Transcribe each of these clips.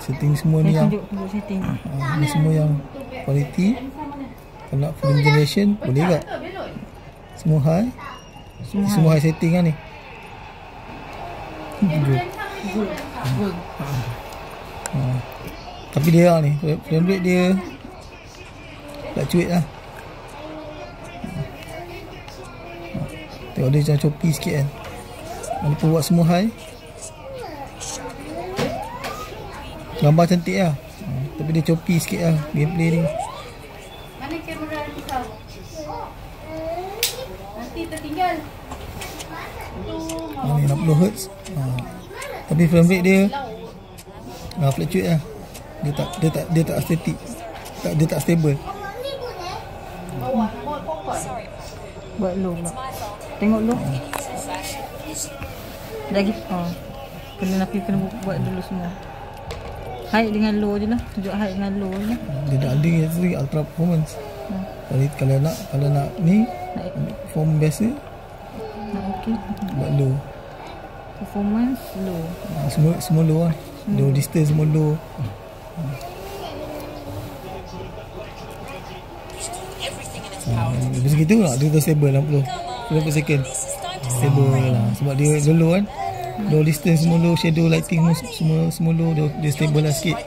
Setting semua ni yang setting. Ni semua yang quality. Kalau nak film generation boleh tak? Semua high. Semua high setting kan ni. Good. Tapi dia ni frame rate dia fluctuate lah. Tengok dia macam choppy sikit kan. Walaupun buat semua high, gambar cantik lah. Tapi dia choppy sikit lah gameplay ni. Mana kamera kau? Nanti tertinggal. Ni 60Hz. Tapi frame rate dia fluctuate lah. Dia tak static. Dia tak stable. Buat low pula. Tengok low. Lagi kena buat dulu semua. High dengan low je lah. Tunjuk high dengan low je lah. Dia dah ada ultra performance. Kalau nak ni perform biasa, okey. buat low. Performance low. Semua low lah. Low distance semua low. Macam gitu lah. Dia stable 60 frame per second. Stable lah. Sebab dia low kan. Low distance semua low. Shadow lighting semua low. Dia stable lah sikit.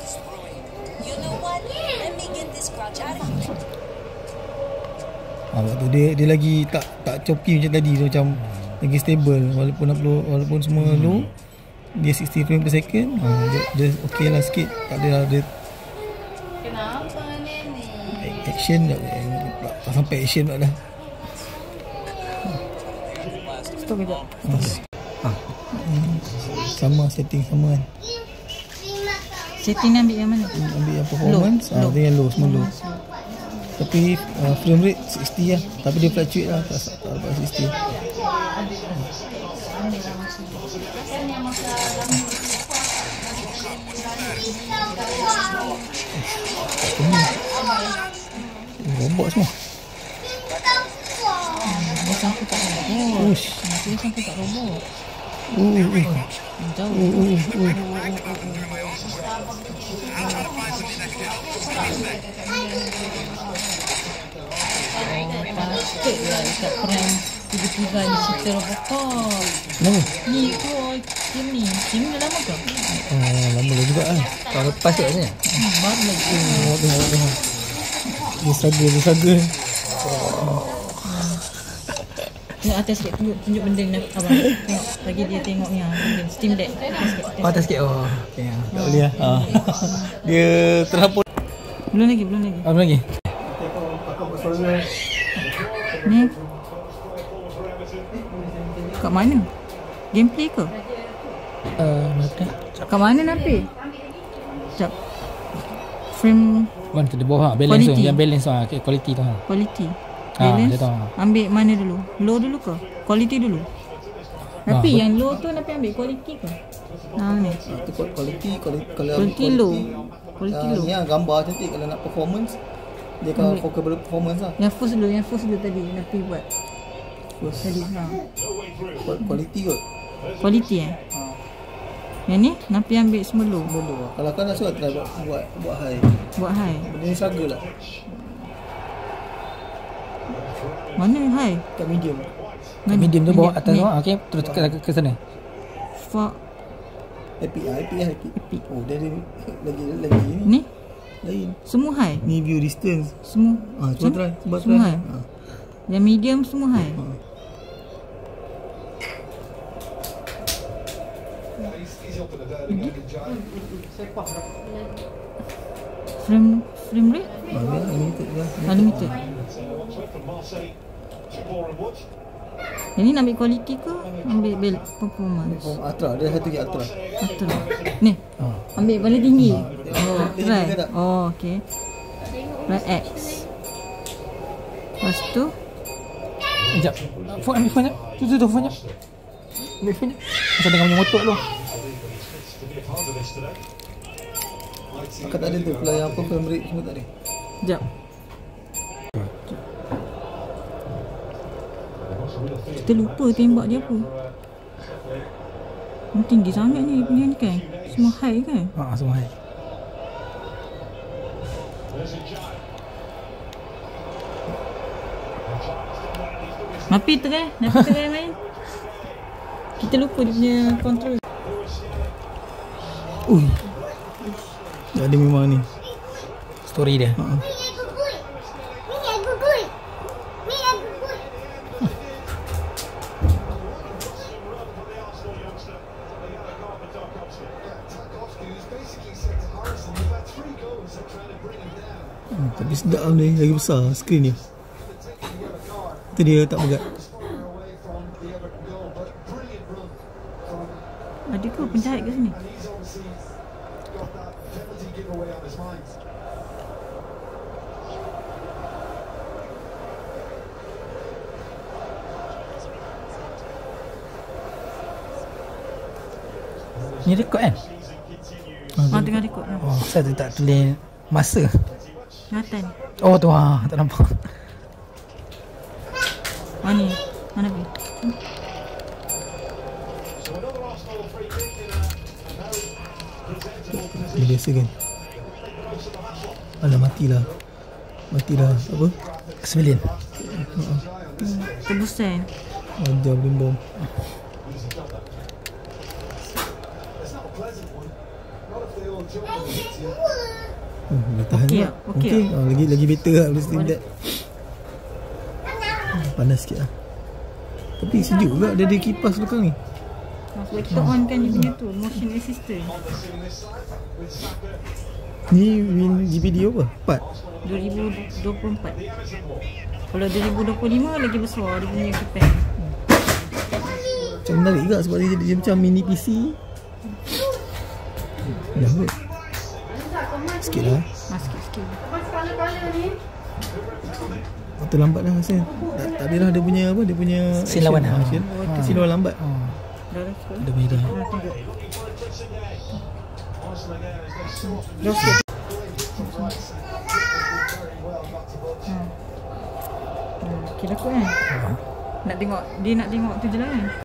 Waktu tu dia lagi tak choppy macam tadi. Dia macam lagi stable. Walaupun semua low, dia 60 frame per second. Dia okey lah sikit. Tak ada dia. Kenapa ni? Action tak sampai action pula dah. Stop kejap. Sama setting sama kan. Setting ni ambil yang mana? Ambil yang performance. Dia yang low, semua low. Tapi frame rate 60 lah. Tapi dia fluctuate lah. Tak dapat 60. Robot semua. Dia sampai tak robot. Dia sampai tak robot. Jauh. Patutlah dekat prank tiba-tiba ni cerita Robocop. Kenapa? Ni tu Kim dah lama ke? Lama juga kan. Tahun lepas tu rasanya. Baru lagi. Tengok. Dia struggle. Tengok atas sikit, tunjuk benda ni abang. Tengok bagi dia tengok ni Steam Deck. Atas sikit. Okay. Tak boleh lah. Dia terlampau. Belum lagi. Apa lagi? Ni kat mana? Gameplay ke? Kat mana Napi? Sekejap. Frame One to the bawah balance quality. tu. Yang balance tu quality tu Quality. Balance. dia tahu. Ambil mana dulu? Low dulu ke? Quality dulu? Tapi yang low tu Napi ambil quality ke? Ni. Quality low. Quality low. Ni gambar cantik. Kalau nak performance, dia akan fokus pada performance lah. Yang first dulu tadi Napi buat. Tadi Quality kot. Quality Yang ni Napi ambil semua low. Kalau kau nak suruh try buat high. Buat high. Benda ni struggle lah. Mana high? Kat medium. Medium tu bawah atas tu. Okey, terus ke sana. Epic. Oh, dia ada lagi ni. Lain. Semua high. Ni view distance. Semua. Cuba try. Semua high. Yang medium semua high. Frame rate? Unlimited. Yang ni nak ambil quality ke? Ambil performance? Ultra. Dia satu lagi Ultra. Ni? Ambil paling tinggi? Try. Okay. Right X. Lepas tu Sekejap. Ambil phone jap. Tu phone jap. Ambil phone jap. Macam tengah punya motor tu. Akak tak ada tu. Kalau yang apa frame rate semua tak ada. Sekejap. Kita lupa tembak dia apa. Tinggi sangat ni punya ni kan. Semua high kan? Semua high. Napi try main. Kita lupa dia punya control. Ui. Tak ada memang ni. Story dia. Tapi sedap lah ni, lagi besar skrin dia. Itu dia tak pegat. Ada ke penjahit ke sini? Ni rekod kan? Tengah rekod. Saya tak tulis masa. Kelihatan. Tu tak nampak. Ni. Mana pergi? Dia biasa kan. Alah matilah apa? Civilian. Tebusan. Ajar bom. Dah tahan Okey juga. tak? Okey tak? Lagi better lah boleh steam deck. Panas sikit lah. Tapi sejuk juga dia ada kipas belakang ni. Sebab kita on kan dia punya tu, motion assistant. Ni win GPD apa? 4. 2024. Kalau 2025 lagi besar dia punya kipas. Macam menarik juga sebab dia macam mini PC. Dah kot. Sikit lah. Sikit-sikit. Kepala-kepala ni. Terlambat dah Hasan. Tak ada dah dia punya apa? Dia punya Scene lawan lah. Scene lawan lambat. Dah cukup. Ada merah. Tunggu. Dah sikit. Okay dah kot kan? Nak tengok, dia nak tengok tu je lah kan?